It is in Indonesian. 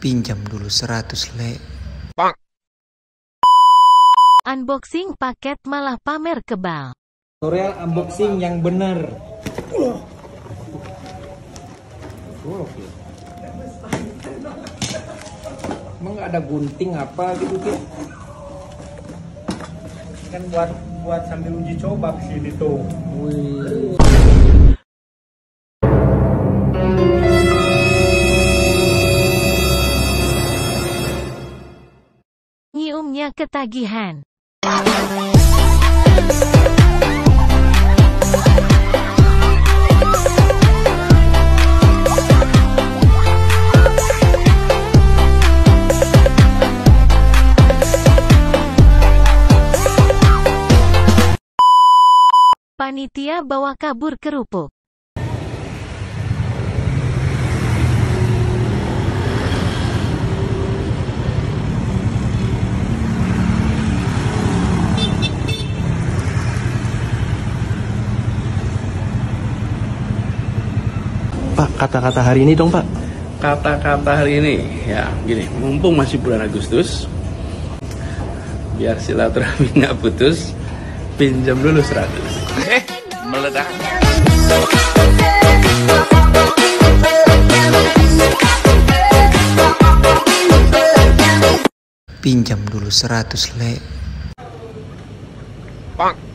Pinjam dulu 100 le. Unboxing paket malah pamer kebal. Tutorial unboxing yang benar. Emang nggak ada gunting apa gitu Kit? Kan buat sambil uji coba ke sini tuh. Wih. Nyiumnya ketagihan. Panitia bawa kabur kerupuk. Pak, kata-kata hari ini dong Pak. Kata-kata hari ini, ya gini, mumpung masih bulan Agustus, biar silaturahmi nggak putus, pinjam dulu 100. Meledak. Pinjam dulu 100 le. Pak.